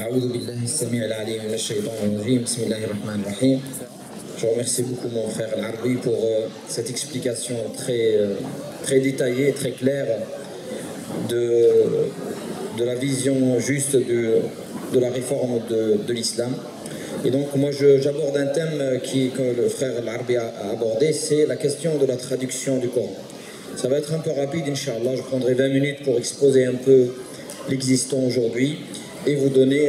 أعوذ بالله السميع العليم من الشيطان الرجيم بسم الله الرحمن الرحيم. Je remercie beaucoup mon frère Al-Arbi pour cette explication très détaillée, très claire de la vision juste de la réforme de l'islam. Et donc moi j'aborde un thème que le frère Al-Arbi a abordé, c'est la question de la traduction du Coran. Ça va être un peu rapide, Inch'Allah, je prendrai 20 minutes pour exposer un peu l'existant aujourd'hui et vous donner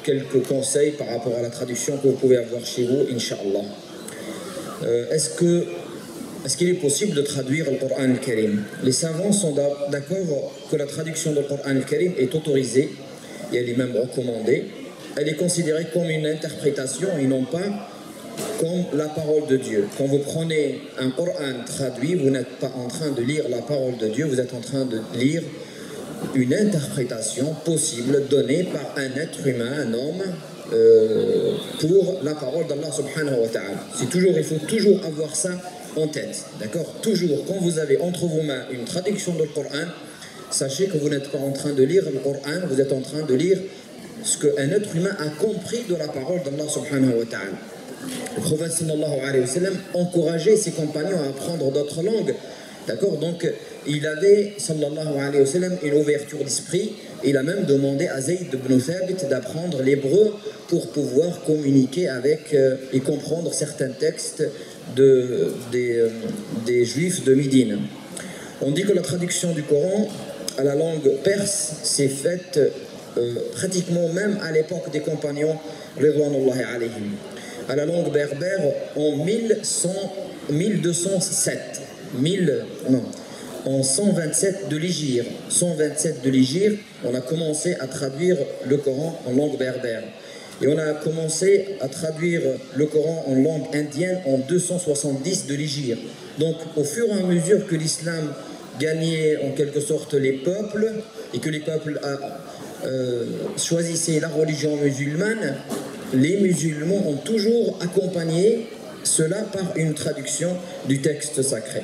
quelques conseils par rapport à la traduction que vous pouvez avoir chez vous, Inch'Allah. Est-ce qu'il est possible de traduire le Coran al-Karim? Les savants sont d'accord que la traduction du Coran al-Karim est autorisée et elle est même recommandée. Elle est considérée comme une interprétation et non pas comme la parole de Dieu. Quand vous prenez un Coran traduit, vous n'êtes pas en train de lire la parole de Dieu, vous êtes en train de lire une interprétation possible donnée par un être humain, un homme, pour la parole d'Allah subhanahu wa ta'ala. Il faut toujours avoir ça en tête, d'accord? Toujours, quand vous avez entre vos mains une traduction du Coran, sachez que vous n'êtes pas en train de lire le Coran, vous êtes en train de lire ce qu'un être humain a compris de la parole d'Allah subhanahu wa ta'ala. Le prophète sallallahu alayhi wa sallam encourageait ses compagnons à apprendre d'autres langues, d'accord? Donc il avait sallallahu alayhi wa sallam une ouverture d'esprit. Il a même demandé à Zayd ibn Thabit d'apprendre l'hébreu pour pouvoir communiquer avec et comprendre certains textes des juifs de Médine. On dit que la traduction du Coran à la langue perse s'est faite pratiquement même à l'époque des compagnons ridwanullahi alayhim. À la langue berbère en 1207, en 127 de l'Hégire. 127 de l'Hégire, on a commencé à traduire le Coran en langue berbère. Et on a commencé à traduire le Coran en langue indienne en 270 de l'Hégire. Donc au fur et à mesure que l'islam gagnait en quelque sorte les peuples, et que les peuples choisissaient la religion musulmane, les musulmans ont toujours accompagné cela par une traduction du texte sacré.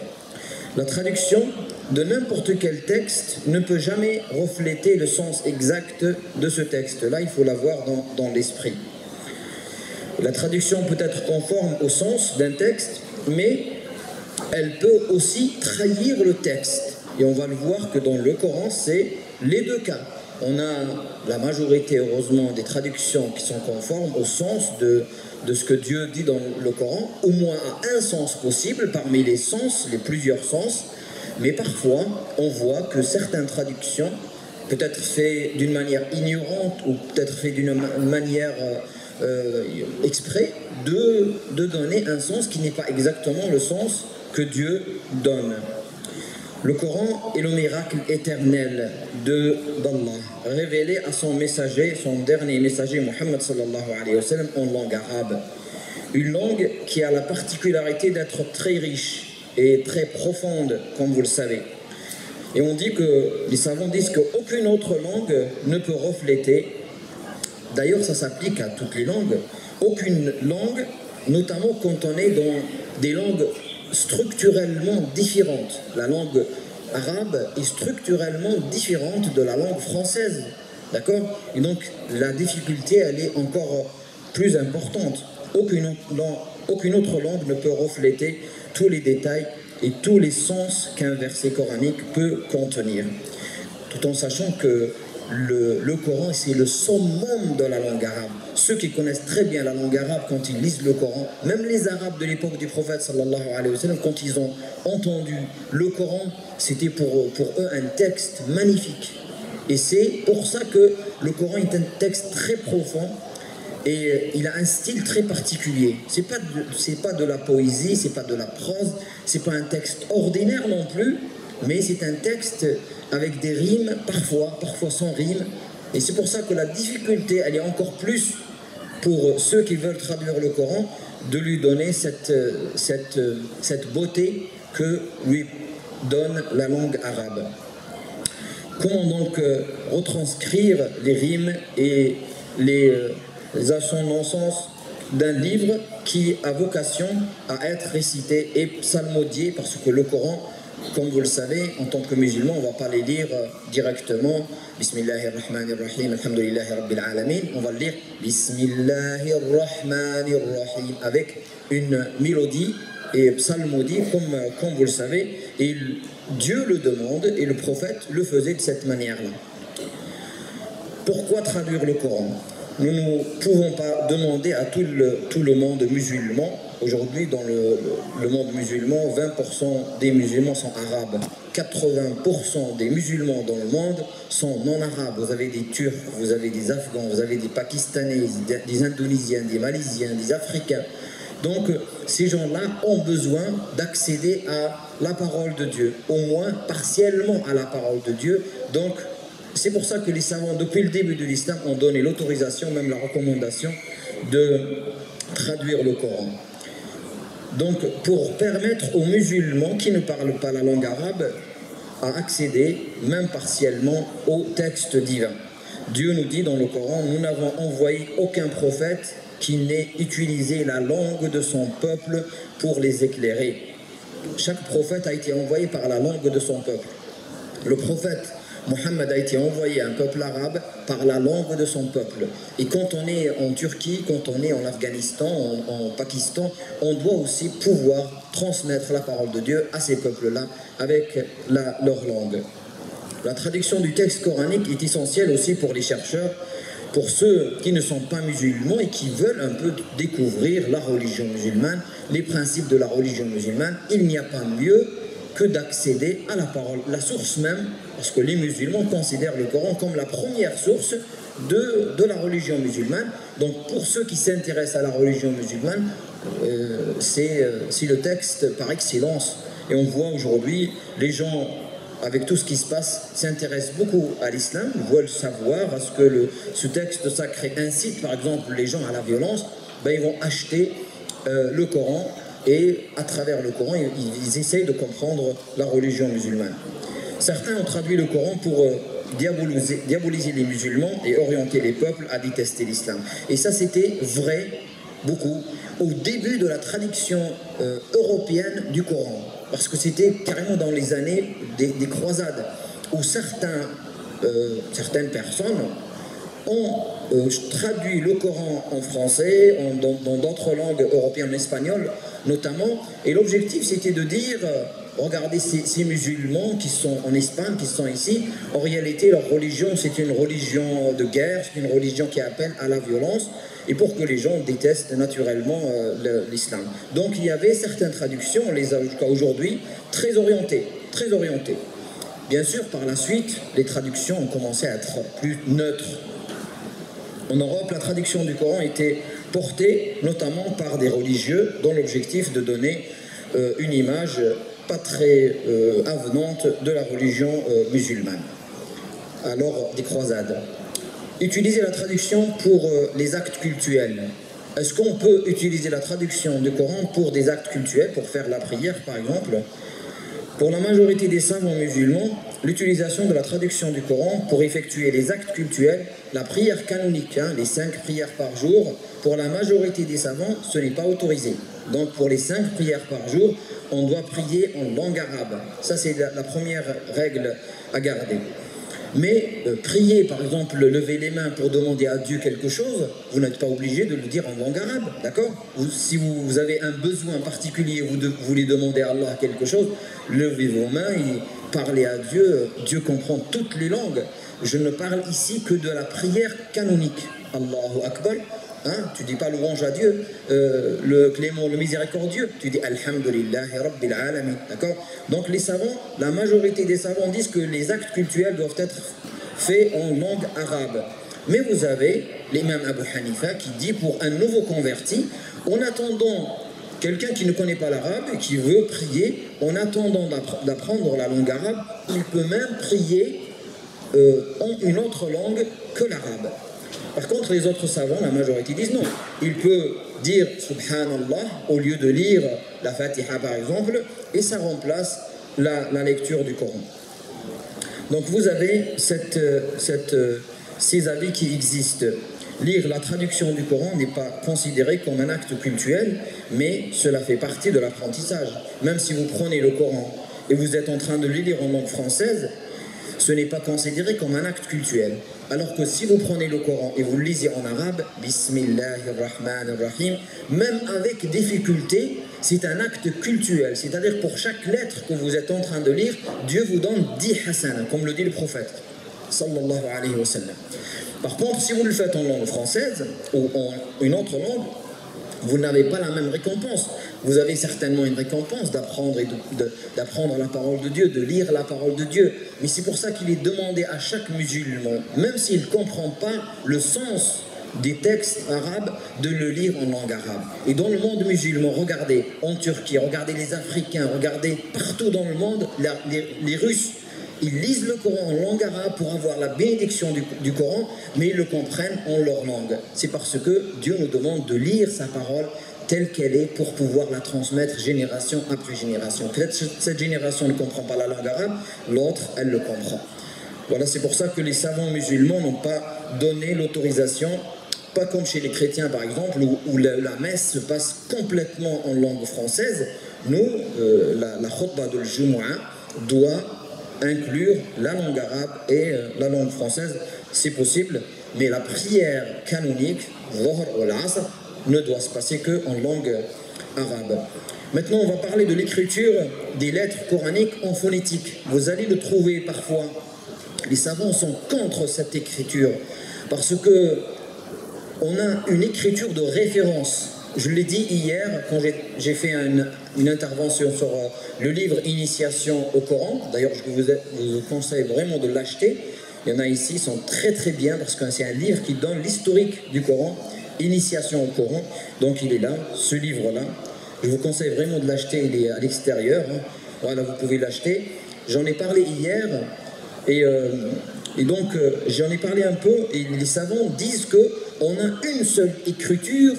La traduction de n'importe quel texte ne peut jamais refléter le sens exact de ce texte-là, il faut l'avoir dans l'esprit. La traduction peut être conforme au sens d'un texte, mais elle peut aussi trahir le texte. Et on va le voir que dans le Coran, c'est les deux cas. On a la majorité, heureusement, des traductions qui sont conformes au sens de ce que Dieu dit dans le Coran, au moins à un sens possible, parmi les sens, les plusieurs sens. Mais parfois, on voit que certaines traductions, peut-être faites d'une manière ignorante ou peut-être faites d'une manière exprès, de donner un sens qui n'est pas exactement le sens que Dieu donne. Le Coran est le miracle éternel d'Allah, révélé à son messager, son dernier messager, Muhammad sallallahu alayhi wa sallam, en langue arabe. Une langue qui a la particularité d'être très riche et très profonde, comme vous le savez. Et on dit que, les savants disent qu'aucune autre langue ne peut refléter, d'ailleurs ça s'applique à toutes les langues, aucune langue, notamment quand on est dans des langues structurellement différentes. La langue arabe est structurellement différente de la langue française, d'accord? Et donc la difficulté, elle est encore plus importante. Aucune autre langue ne peut refléter tous les détails et tous les sens qu'un verset coranique peut contenir, tout en sachant que le Coran, c'est le summum de la langue arabe. Ceux qui connaissent très bien la langue arabe, quand ils lisent le Coran, même les Arabes de l'époque du prophète sallallahu alayhi wa sallam, quand ils ont entendu le Coran, c'était pour eux un texte magnifique. Et c'est pour ça que le Coran est un texte très profond et il a un style très particulier. C'est pas de la poésie, c'est pas de la prose, c'est pas un texte ordinaire non plus, mais c'est un texte avec des rimes, parfois sans rimes. Et c'est pour ça que la difficulté, elle est encore plus pour ceux qui veulent traduire le Coran, de lui donner cette beauté que lui donne la langue arabe. Comment donc retranscrire les rimes et les assonances d'un livre qui a vocation à être récité et psalmodié, parce que le Coran comme vous le savez, en tant que musulman, on ne va pas les lire directement. Bismillahirrahmanirrahim, alhamdulillahi rabbil alamin. On va le lire Bismillahirrahmanirrahim avec une mélodie et psalmodie, comme vous le savez. Et Dieu le demande et le prophète le faisait de cette manière-là. Pourquoi traduire le Coran? Nous ne pouvons pas demander à tout le monde musulman. Aujourd'hui, dans le monde musulman, 20% des musulmans sont arabes. 80% des musulmans dans le monde sont non arabes. Vous avez des Turcs, vous avez des Afghans, vous avez des Pakistanais, des Indonésiens, des Malaisiens, des Africains. Donc, ces gens-là ont besoin d'accéder à la parole de Dieu, au moins partiellement à la parole de Dieu. Donc, c'est pour ça que les savants, depuis le début de l'islam, ont donné l'autorisation, même la recommandation, de traduire le Coran. Donc, pour permettre aux musulmans qui ne parlent pas la langue arabe à accéder, même partiellement, au texte divin. Dieu nous dit dans le Coran, nous n'avons envoyé aucun prophète qui n'ait utilisé la langue de son peuple pour les éclairer. Chaque prophète a été envoyé par la langue de son peuple. Le prophète Mohammed a été envoyé à un peuple arabe par la langue de son peuple. Et quand on est en Turquie, quand on est en Afghanistan, en Pakistan, on doit aussi pouvoir transmettre la parole de Dieu à ces peuples-là avec leur langue. La traduction du texte coranique est essentielle aussi pour les chercheurs, pour ceux qui ne sont pas musulmans et qui veulent un peu découvrir la religion musulmane, les principes de la religion musulmane. Il n'y a pas mieux que d'accéder à la parole, la source même, parce que les musulmans considèrent le Coran comme la première source de la religion musulmane. Donc pour ceux qui s'intéressent à la religion musulmane, c'est le texte par excellence. Et on voit aujourd'hui, les gens, avec tout ce qui se passe, s'intéressent beaucoup à l'islam, veulent savoir, à ce que ce texte sacré incite par exemple les gens à la violence, ben, ils vont acheter le Coran, et à travers le Coran, ils essayent de comprendre la religion musulmane. Certains ont traduit le Coran pour diaboliser les musulmans et orienter les peuples à détester l'islam. Et ça, c'était vrai, beaucoup, au début de la traduction européenne du Coran. Parce que c'était carrément dans les années des croisades, où certaines personnes ont traduit le Coran en français, dans d'autres langues européennes, en espagnol notamment, et l'objectif c'était de dire, regardez ces musulmans qui sont en Espagne, qui sont ici, en réalité leur religion c'est une religion de guerre, c'est une religion qui appelle à la violence, et pour que les gens détestent naturellement l'islam. Donc il y avait certaines traductions, on les a jusqu'à aujourd'hui, très orientées, très orientées. Bien sûr, par la suite, les traductions ont commencé à être plus neutres. En Europe, la traduction du Coran était portée notamment par des religieux dont l'objectif de donner une image pas très avenante de la religion musulmane. Alors, des croisades. Utiliser la traduction pour les actes cultuels. Est-ce qu'on peut utiliser la traduction du Coran pour des actes cultuels, pour faire la prière par exemple? Pour la majorité des savants musulmans, l'utilisation de la traduction du Coran pour effectuer les actes cultuels, la prière canonique, les 5 prières par jour, pour la majorité des savants, ce n'est pas autorisé. Donc pour les 5 prières par jour, on doit prier en langue arabe. Ça c'est la première règle à garder. Mais prier, par exemple, lever les mains pour demander à Dieu quelque chose, vous n'êtes pas obligé de le dire en langue arabe, d'accord? Si vous avez un besoin particulier, vous voulez demander à Allah quelque chose, levez vos mains et parlez à Dieu. Dieu comprend toutes les langues. Je ne parle ici que de la prière canonique. Allahu Akbar. Tu dis pas louange à Dieu, le clément, le miséricordieux, tu dis Alhamdulillahi Rabbil Alamin, d'accord? Donc les savants, la majorité des savants disent que les actes cultuels doivent être faits en langue arabe. Mais vous avez l'imam Abu Hanifa qui dit pour un nouveau converti, en attendant quelqu'un qui ne connaît pas l'arabe et qui veut prier, en attendant d'apprendre la langue arabe, il peut même prier en une autre langue que l'arabe. Par contre, les autres savants, la majorité disent non. Il peut dire Subhanallah au lieu de lire la Fatiha par exemple, et ça remplace la lecture du Coran. Donc vous avez ces avis qui existent. Lire la traduction du Coran n'est pas considéré comme un acte cultuel, mais cela fait partie de l'apprentissage. Même si vous prenez le Coran et vous êtes en train de le lire en langue française, ce n'est pas considéré comme un acte cultuel. Alors que si vous prenez le Coran et vous le lisez en arabe, Bismillahirrahmanirrahim, même avec difficulté, c'est un acte cultuel. C'est-à-dire pour chaque lettre que vous êtes en train de lire, Dieu vous donne 10 hasana, comme le dit le prophète, sallallahu alayhi wa sallam. Par contre, si vous le faites en langue française ou en une autre langue, vous n'avez pas la même récompense. Vous avez certainement une récompense d'apprendre d'apprendre la parole de Dieu, de lire la parole de Dieu. Mais c'est pour ça qu'il est demandé à chaque musulman, même s'il ne comprend pas le sens des textes arabes, de le lire en langue arabe. Et dans le monde musulman, regardez en Turquie, regardez les Africains, regardez partout dans le monde, les Russes, ils lisent le Coran en langue arabe pour avoir la bénédiction du Coran, mais ils le comprennent en leur langue. C'est parce que Dieu nous demande de lire sa parole telle qu'elle est pour pouvoir la transmettre génération après génération. Peut-être que cette génération ne comprend pas la langue arabe, l'autre, elle le comprend. Voilà, c'est pour ça que les savants musulmans n'ont pas donné l'autorisation, pas comme chez les chrétiens par exemple, où la messe se passe complètement en langue française. Nous, la khutbah de l'Jumu'ah doit inclure la langue arabe et la langue française, c'est possible, mais la prière canonique, Dhuhr ou l'Asr, ne doit se passer qu'en langue arabe. Maintenant, on va parler de l'écriture des lettres coraniques en phonétique. Vous allez le trouver parfois. Les savants sont contre cette écriture parce que on a une écriture de référence. Je l'ai dit hier quand j'ai fait une intervention sur le livre Initiation au Coran. D'ailleurs, je vous conseille vraiment de l'acheter. Il y en a ici, ils sont très très bien parce que c'est un livre qui donne l'historique du Coran, Initiation au Coran. Donc il est là, ce livre-là. Je vous conseille vraiment de l'acheter, il est à l'extérieur. Voilà, vous pouvez l'acheter. J'en ai parlé hier et donc j'en ai parlé un peu et les savants disent qu'on a une seule écriture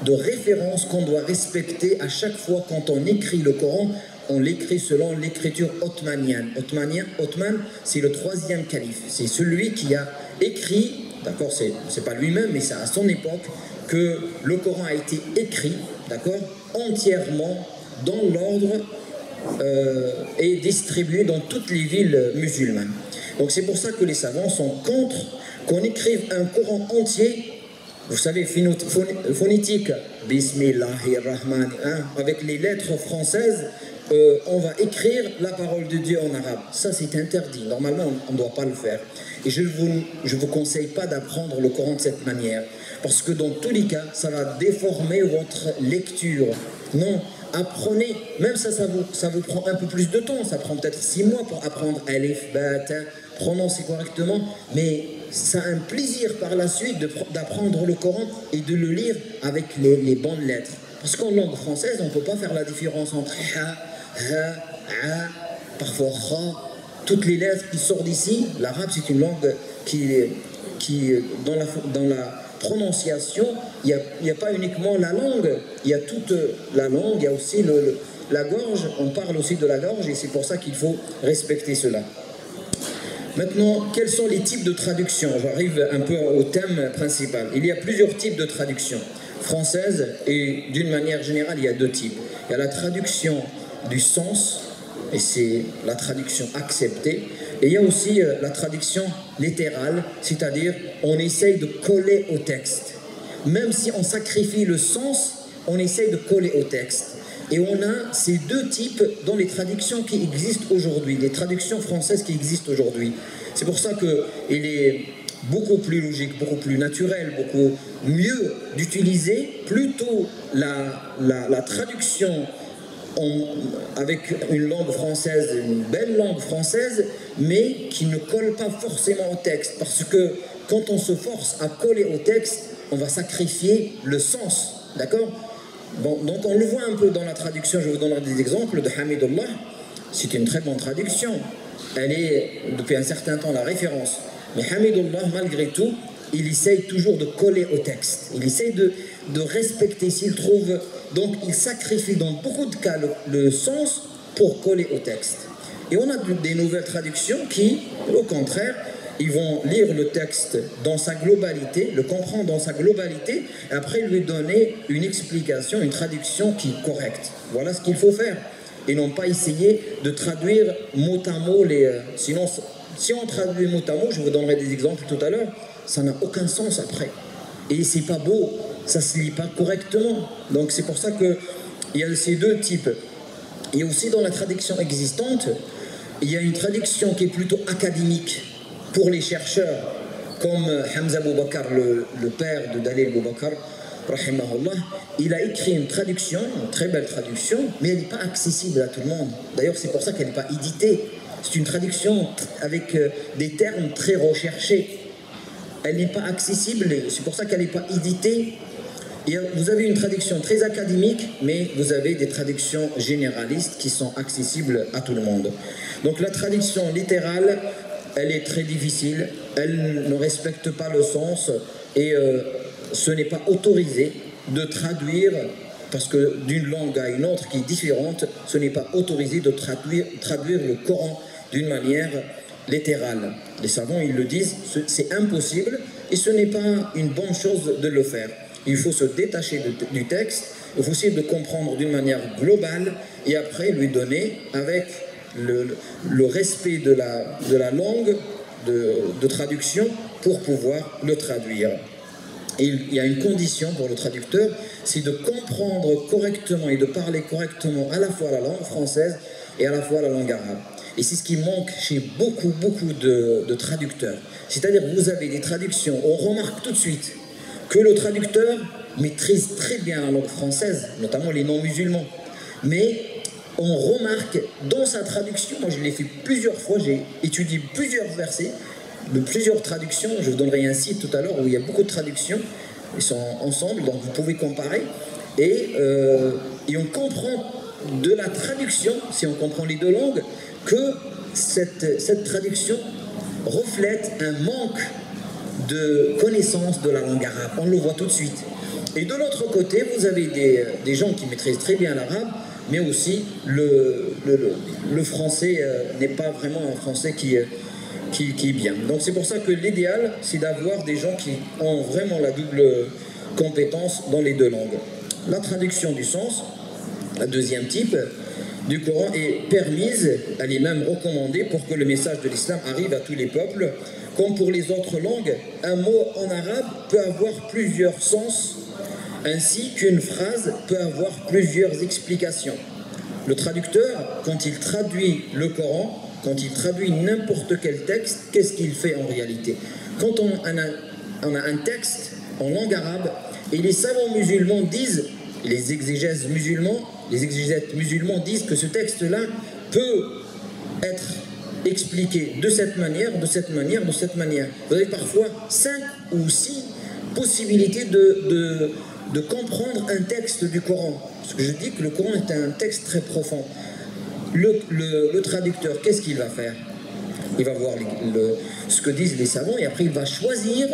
de référence qu'on doit respecter à chaque fois quand on écrit le Coran. On l'écrit selon l'écriture ottomanienne. Ottoman, c'est le 3e calife. C'est celui qui a écrit, d'accord, c'est pas lui-même, mais c'est à son époque que le Coran a été écrit, d'accord, entièrement dans l'ordre et distribué dans toutes les villes musulmanes. Donc c'est pour ça que les savants sont contre qu'on écrive un Coran entier. Vous savez, phonétique, Bismillahirrahmanirrahim, avec les lettres françaises, on va écrire la parole de Dieu en arabe. Ça, c'est interdit. Normalement, on ne doit pas le faire. Et je vous conseille pas d'apprendre le Coran de cette manière. Parce que dans tous les cas, ça va déformer votre lecture. Non, apprenez. Même ça vous prend un peu plus de temps. Ça prend peut-être 6 mois pour apprendre Alif, Ba, Ta, prononcer correctement. Mais ça a un plaisir par la suite d'apprendre le Coran et de le lire avec les bonnes lettres. Parce qu'en langue française, on ne peut pas faire la différence entre Ha, Ha, A, parfois Kha. Toutes les lettres qui sortent d'ici, l'arabe c'est une langue qui dans la prononciation, il n'y a pas uniquement la langue, il y a toute la langue, il y a aussi la gorge, on parle aussi de la gorge et c'est pour ça qu'il faut respecter cela. Maintenant, quels sont les types de traduction? J'arrive un peu au thème principal. Il y a plusieurs types de traduction française et d'une manière générale, il y a 2 types. Il y a la traduction du sens, et c'est la traduction acceptée, et il y a aussi la traduction littérale, c'est-à-dire on essaye de coller au texte. Même si on sacrifie le sens, on essaye de coller au texte. Et on a ces 2 types dans les traductions qui existent aujourd'hui, les traductions françaises qui existent aujourd'hui. C'est pour ça qu'il est beaucoup plus logique, beaucoup plus naturel, beaucoup mieux d'utiliser plutôt la traduction avec une langue française, une belle langue française, mais qui ne colle pas forcément au texte. Parce que quand on se force à coller au texte, on va sacrifier le sens, d'accord? Bon, donc on le voit un peu dans la traduction, je vous donnerai des exemples de Hamidullah. C'est une très bonne traduction. Elle est depuis un certain temps la référence. Mais Hamidullah, malgré tout, il essaye toujours de coller au texte. Il essaye de respecter s'il trouve. Donc il sacrifie dans beaucoup de cas le sens pour coller au texte. Et on a des nouvelles traductions qui, au contraire, ils vont lire le texte dans sa globalité, le comprendre dans sa globalité, et après lui donner une explication, une traduction qui est correcte. Voilà ce qu'il faut faire. et n'ont pas essayé de traduire mot à mot sinon, si on traduit mot à mot, je vous donnerai des exemples tout à l'heure, ça n'a aucun sens après. Et c'est pas beau, ça se lit pas correctement. Donc c'est pour ça qu'il y a ces deux types. Et aussi dans la traduction existante, il y a une traduction qui est plutôt académique pour les chercheurs, comme Hamza Boubacar, le père de Dalil Boubacar, rahimahullah, il a écrit une traduction, une très belle traduction, mais elle n'est pas accessible à tout le monde. D'ailleurs, c'est pour ça qu'elle n'est pas éditée. C'est une traduction avec des termes très recherchés. Elle n'est pas accessible, c'est pour ça qu'elle n'est pas éditée. Et vous avez une traduction très académique, mais vous avez des traductions généralistes qui sont accessibles à tout le monde. Donc la traduction littérale, elle est très difficile, elle ne respecte pas le sens et ce n'est pas autorisé de traduire, parce que d'une langue à une autre qui est différente, ce n'est pas autorisé de traduire le Coran d'une manière littérale. Les savants, ils le disent, c'est impossible et ce n'est pas une bonne chose de le faire. Il faut se détacher du texte, il faut essayer de comprendre d'une manière globale et après lui donner avec le respect de la langue de traduction pour pouvoir le traduire. Et il y a une condition pour le traducteur, c'est de comprendre correctement et de parler correctement à la fois la langue française et à la fois la langue arabe. Et c'est ce qui manque chez beaucoup de traducteurs. C'est-à-dire que vous avez des traductions, on remarque tout de suite que le traducteur maîtrise très bien la langue française, notamment les non-musulmans. Mais on remarque dans sa traduction, moi je l'ai fait plusieurs fois, j'ai étudié plusieurs versets, de plusieurs traductions, je vous donnerai un site tout à l'heure où il y a beaucoup de traductions, ils sont ensemble, donc vous pouvez comparer, et on comprend de la traduction, si on comprend les deux langues, que cette traduction reflète un manque de connaissance de la langue arabe, on le voit tout de suite. Et de l'autre côté, vous avez des gens qui maîtrisent très bien l'arabe, mais aussi le français n'est pas vraiment un français qui est bien. Donc c'est pour ça que l'idéal, c'est d'avoir des gens qui ont vraiment la double compétence dans les deux langues. La traduction du sens, la deuxième type du Coran, est permise, elle est même recommandée pour que le message de l'islam arrive à tous les peuples. Comme pour les autres langues, un mot en arabe peut avoir plusieurs sens, ainsi qu'une phrase peut avoir plusieurs explications. Le traducteur, quand il traduit le Coran, quand il traduit n'importe quel texte, qu'est-ce qu'il fait en réalité? Quand on a un texte en langue arabe, et les savants musulmans disent, les exégètes musulmans disent que ce texte-là peut être expliqué de cette manière, de cette manière, de cette manière. Vous avez parfois 5 ou 6 possibilités de comprendre un texte du Coran. Parce que je dis que le Coran est un texte très profond. Le traducteur, qu'est-ce qu'il va faire? Il va voir ce que disent les savants et après il va choisir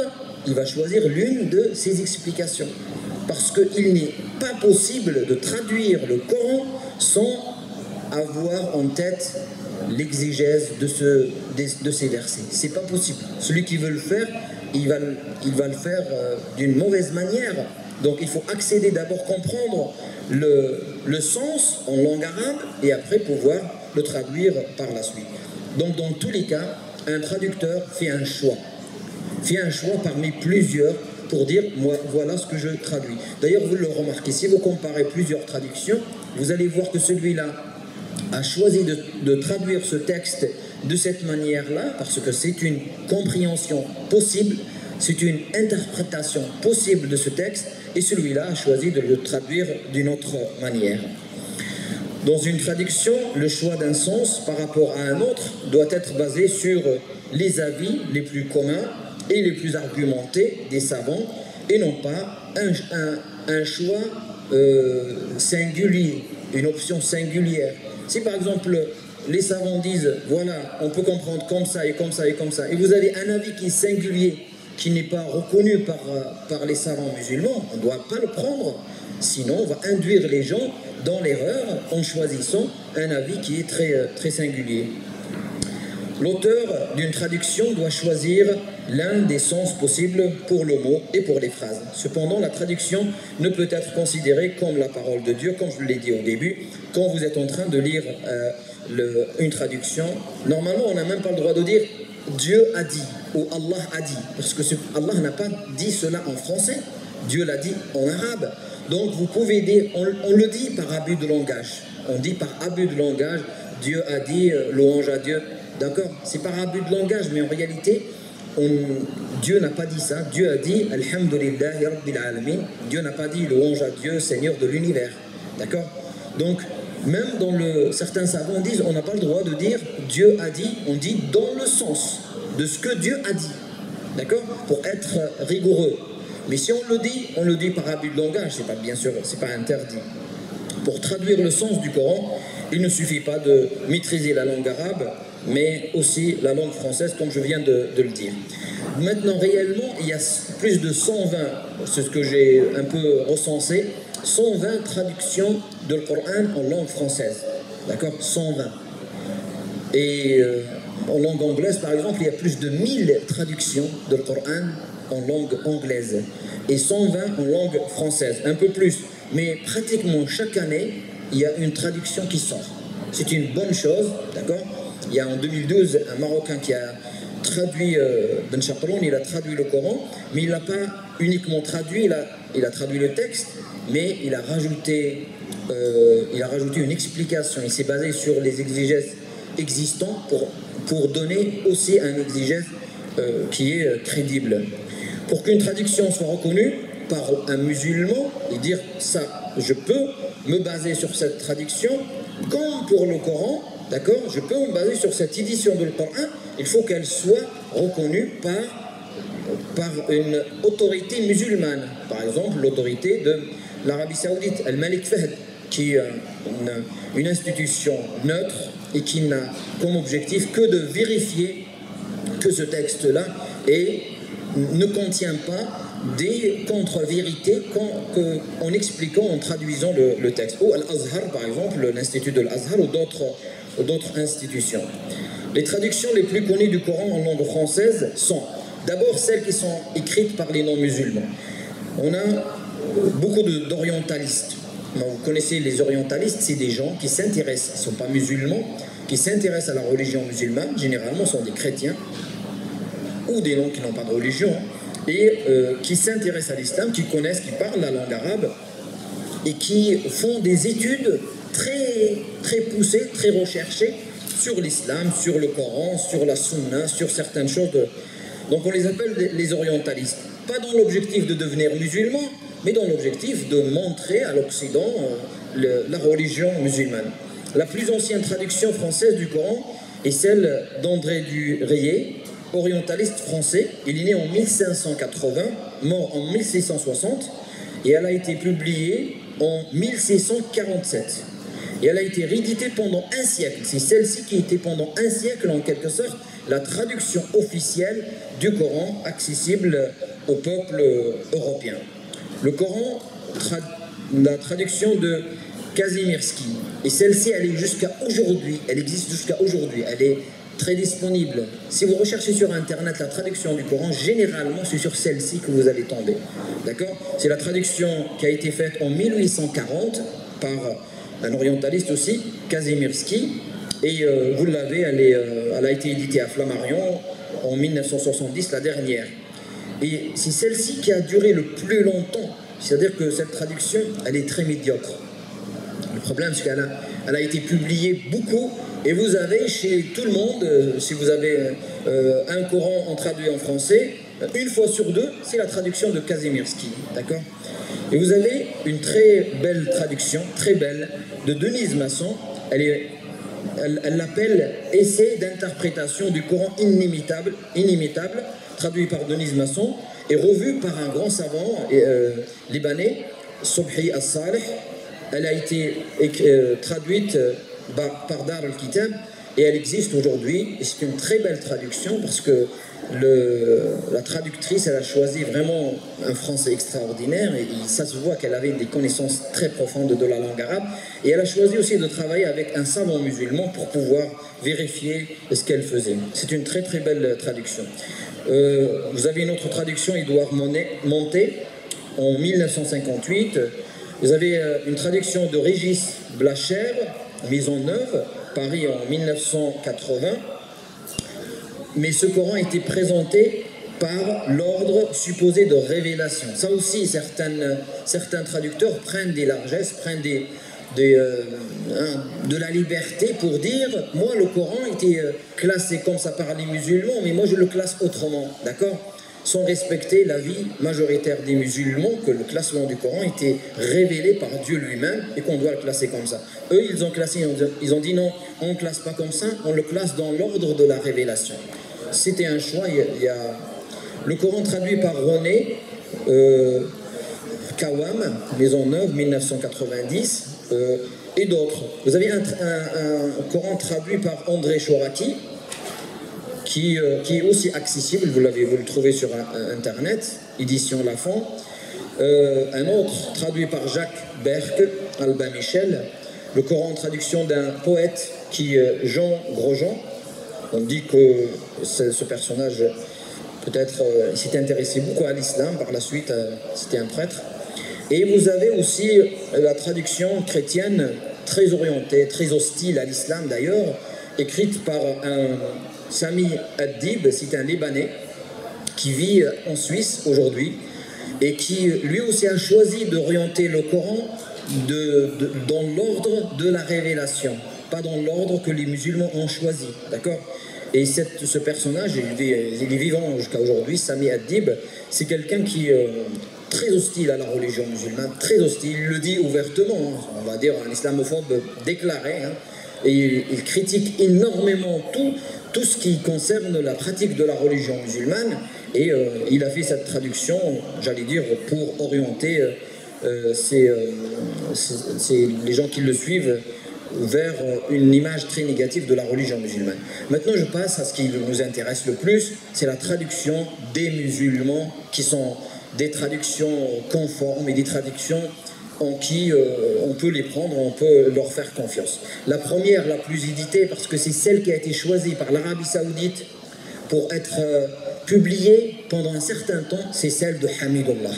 l'une de ces explications. Parce qu'il n'est pas possible de traduire le Coran sans avoir en tête l'exégèse de ces versets. C'est pas possible. Celui qui veut le faire, il va le faire d'une mauvaise manière. Donc il faut accéder d'abord, comprendre le sens en langue arabe et après pouvoir le traduire par la suite. Donc dans tous les cas, un traducteur fait un choix. Fait un choix parmi plusieurs pour dire, moi, voilà ce que je traduis. D'ailleurs, vous le remarquez, si vous comparez plusieurs traductions, vous allez voir que celui-là a choisi de traduire ce texte de cette manière-là, parce que c'est une compréhension possible, c'est une interprétation possible de ce texte, et celui-là a choisi de le traduire d'une autre manière. Dans une traduction, le choix d'un sens par rapport à un autre doit être basé sur les avis les plus communs et les plus argumentés des savants, et non pas un choix singulier, une option singulière. Si par exemple les savants disent, voilà, on peut comprendre comme ça et comme ça et comme ça, et vous avez un avis qui est singulier, qui n'est pas reconnu par les savants musulmans, on ne doit pas le prendre, sinon on va induire les gens dans l'erreur en choisissant un avis qui est très, très singulier. L'auteur d'une traduction doit choisir l'un des sens possibles pour le mot et pour les phrases. Cependant, la traduction ne peut être considérée comme la parole de Dieu, comme je l'ai dit au début. Quand vous êtes en train de lire une traduction, normalement, on n'a même pas le droit de dire « Dieu a dit » ou « Allah a dit », parce que Allah n'a pas dit cela en français, Dieu l'a dit en arabe. Donc, vous pouvez dire, on le dit par abus de langage. On dit par abus de langage, Dieu a dit, louange à Dieu. D'accord? C'est par abus de langage, mais en réalité, Dieu n'a pas dit ça. Dieu a dit, Alhamdulillahi Rabbil Alamin. Dieu n'a pas dit, louange à Dieu, Seigneur de l'univers. D'accord? Donc, même dans certains savants disent, on n'a pas le droit de dire, Dieu a dit, on dit dans le sens de ce que Dieu a dit. D'accord? Pour être rigoureux. Mais si on le dit par abus de langage, c'est pas, bien sûr, c'est pas interdit. Pour traduire le sens du Coran, il ne suffit pas de maîtriser la langue arabe, mais aussi la langue française, comme je viens de le dire. Maintenant, réellement, il y a plus de 120, c'est ce que j'ai un peu recensé, 120 traductions de le Coran en langue française. D'accord? 120. Et en langue anglaise, par exemple, il y a plus de 1000 traductions de le Coran en langue anglaise et 120 en langue française, un peu plus. Mais pratiquement chaque année, il y a une traduction qui sort. C'est une bonne chose, d'accord? Il y a en 2012 un Marocain qui a traduit, Ben Chaperon, il a traduit le Coran, mais il n'a pas uniquement traduit, il a traduit le texte, mais il a rajouté une explication. Il s'est basé sur les exégèses existants pour donner aussi un exégèse qui est crédible. Pour qu'une traduction soit reconnue par un musulman et dire ça, je peux me baser sur cette traduction, comme pour le Coran, d'accord, je peux me baser sur cette édition de le Coran, il faut qu'elle soit reconnue par une autorité musulmane, par exemple l'autorité de l'Arabie Saoudite, Al-Malik Fahd, qui est une institution neutre et qui n'a comme objectif que de vérifier que ce texte-là ne contient pas des contre-vérités en expliquant, en traduisant le texte. Ou Al-Azhar, par exemple, l'Institut de l'Azhar ou d'autres institutions. Les traductions les plus connues du Coran en langue française sont d'abord celles qui sont écrites par les non-musulmans. On a beaucoup d'orientalistes. Vous connaissez les orientalistes, c'est des gens qui s'intéressent, ils ne sont pas musulmans, qui s'intéressent à la religion musulmane, généralement sont des chrétiens, ou des gens qui n'ont pas de religion, et qui s'intéressent à l'islam, qui connaissent, qui parlent la langue arabe, et qui font des études très, très poussées, très recherchées sur l'islam, sur le Coran, sur la sunna, sur certaines choses. Donc on les appelle les orientalistes. Pas dans l'objectif de devenir musulmans, mais dans l'objectif de montrer à l'Occident la religion musulmane. La plus ancienne traduction française du Coran est celle d'André du Rayet, orientaliste français. Il est né en 1580, mort en 1660, et elle a été publiée en 1647. Et elle a été rééditée pendant un siècle. C'est celle-ci qui était pendant un siècle, en quelque sorte, la traduction officielle du Coran accessible au peuple européen. Le Coran, la traduction de Kazimierski, et celle-ci, elle est jusqu'à aujourd'hui, elle existe jusqu'à aujourd'hui, elle est très disponible. Si vous recherchez sur Internet la traduction du Coran, généralement, c'est sur celle-ci que vous allez tomber. D'accord? C'est la traduction qui a été faite en 1840 par un orientaliste aussi, Kazimierski, et vous l'avez, elle a été éditée à Flammarion en 1970, la dernière. Et c'est celle-ci qui a duré le plus longtemps, c'est-à-dire que cette traduction, elle est très médiocre. Le problème, c'est qu'elle a été publiée beaucoup, et vous avez chez tout le monde, si vous avez un Coran traduit en français, une fois sur deux, c'est la traduction de Kazimierski, d'accord? Et vous avez une très belle traduction, très belle, de Denise Masson. Elle l'appelle « Essai d'interprétation du Coran inimitable », traduit par Denise Masson, et revu par un grand savant libanais, Subhi As-Saleh. Elle a été traduite par Dar al-Kitab, et elle existe aujourd'hui, et c'est une très belle traduction parce que la traductrice, elle a choisi vraiment un français extraordinaire, et ça se voit qu'elle avait des connaissances très profondes de la langue arabe, et elle a choisi aussi de travailler avec un savant musulman pour pouvoir vérifier ce qu'elle faisait. C'est une très très belle traduction. Vous avez une autre traduction, Édouard Montet, en 1958. Vous avez une traduction de Régis Blacher, Maisonneuve, Paris en 1980. Mais ce Coran a été présenté par l'ordre supposé de révélation. Ça aussi, certains traducteurs prennent des largesses, prennent de la liberté pour dire, moi le Coran était classé comme ça par les musulmans, mais moi je le classe autrement, d'accord? Sans respecter l'avis majoritaire des musulmans que le classement du Coran était révélé par Dieu lui-même et qu'on doit le classer comme ça. Eux, ils ont classé, ils ont dit non, on ne classe pas comme ça, on le classe dans l'ordre de la révélation. C'était un choix. Il y a le Coran traduit par René Kawam, Maisonneuve, 1990, et d'autres. Vous avez un Coran traduit par André Chorati, qui est aussi accessible, vous le trouvez sur Internet, édition Lafon. Un autre traduit par Jacques Berck, Albin Michel, le Coran en traduction d'un poète Jean Grosjean. On dit que ce personnage, peut-être, s'est intéressé beaucoup à l'islam, par la suite, c'était un prêtre. Et vous avez aussi la traduction chrétienne, très orientée, très hostile à l'islam d'ailleurs, écrite par un Sami Ad-Dib, c'est un Libanais qui vit en Suisse aujourd'hui et qui lui aussi a choisi d'orienter le Coran dans l'ordre de la révélation, pas dans l'ordre que les musulmans ont choisi, d'accord? Et ce personnage, il est vivant jusqu'à aujourd'hui, Sami Ad-Dib, c'est quelqu'un qui est très hostile à la religion musulmane, très hostile, il le dit ouvertement, hein, on va dire un islamophobe déclaré, hein, et il critique énormément tout ce qui concerne la pratique de la religion musulmane, et il a fait cette traduction, j'allais dire, pour orienter les gens qui le suivent vers une image très négative de la religion musulmane. Maintenant, je passe à ce qui nous intéresse le plus, c'est la traduction des musulmans, qui sont des traductions conformes et des traductions en qui on peut les prendre, on peut leur faire confiance. La première, la plus éditée, parce que c'est celle qui a été choisie par l'Arabie Saoudite pour être publiée pendant un certain temps, c'est celle de Hamidullah.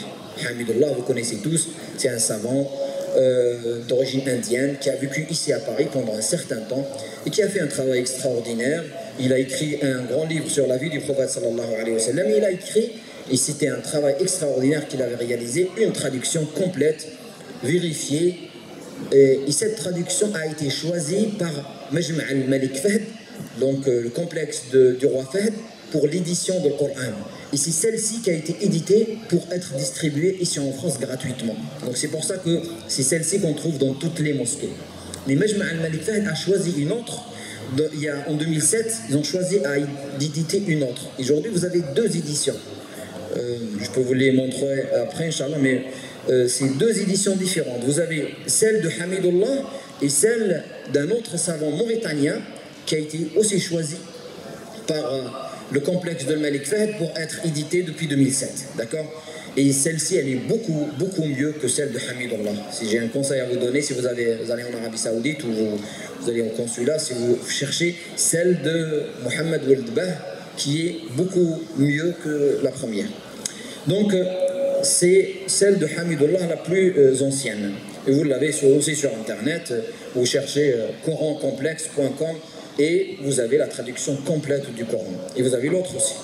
Hamidullah, vous connaissez tous, c'est un savant d'origine indienne qui a vécu ici à Paris pendant un certain temps et qui a fait un travail extraordinaire. Il a écrit un grand livre sur la vie du prophète sallallahu alayhi wa sallam. Il a écrit, et c'était un travail extraordinaire qu'il avait réalisé, une traduction complète, vérifiée, et cette traduction a été choisie par Majma' al-Malik Fahd, donc le complexe du roi Fahd, pour l'édition du Coran. Et c'est celle-ci qui a été éditée pour être distribuée ici en France gratuitement. Donc c'est pour ça que c'est celle-ci qu'on trouve dans toutes les mosquées. Mais Majma' al-Malik Fahd a choisi une autre. En 2007, ils ont choisi d'éditer une autre. Aujourd'hui, vous avez deux éditions. Je peux vous les montrer après, Inch'Allah, mais c'est deux éditions différentes. Vous avez celle de Hamidullah et celle d'un autre savant mauritanien qui a été aussi choisi par le complexe de Malik Fahd pour être édité depuis 2007, d'accord? Et celle-ci, elle est beaucoup, beaucoup mieux que celle de Hamidullah. Si j'ai un conseil à vous donner, si vous allez en Arabie Saoudite ou vous allez au consulat, si vous cherchez celle de Mohammed Waldbah, qui est beaucoup mieux que la première. Donc, c'est celle de Hamidullah la plus ancienne. Et vous l'avez aussi sur Internet, vous cherchez corancomplexe.com et vous avez la traduction complète du Coran. Et vous avez l'autre aussi.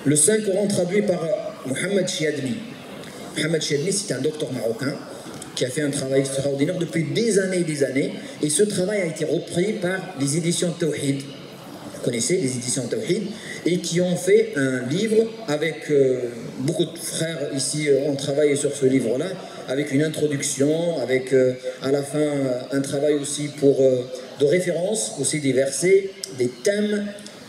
Le Saint-Coran traduit par Mohamed Chiadmi. Mohamed Chiadmi, c'est un docteur marocain qui a fait un travail extraordinaire depuis des années, et ce travail a été repris par les éditions Tawhid. Vous connaissez les éditions Tawhid, et qui ont fait un livre avec beaucoup de frères ici ont travaillé sur ce livre-là, avec une introduction, avec à la fin un travail aussi de référence, aussi des versets, des thèmes,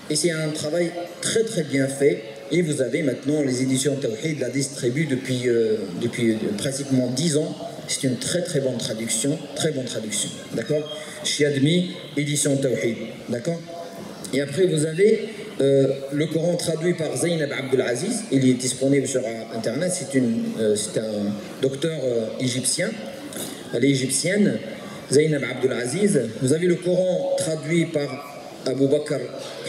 et c'est un travail très très bien fait. Et vous avez maintenant les éditions Tawhid la distribuent depuis pratiquement 10 ans C'est une très très bonne traduction, d'accord? Chiadmi, édition Tawhid, d'accord? Et après vous avez le Coran traduit par Zainab Abdelaziz, il est disponible sur internet, c'est un docteur égyptien, elle est égyptienne, Zainab Abdelaziz. Vous avez le Coran traduit par Abu Bakr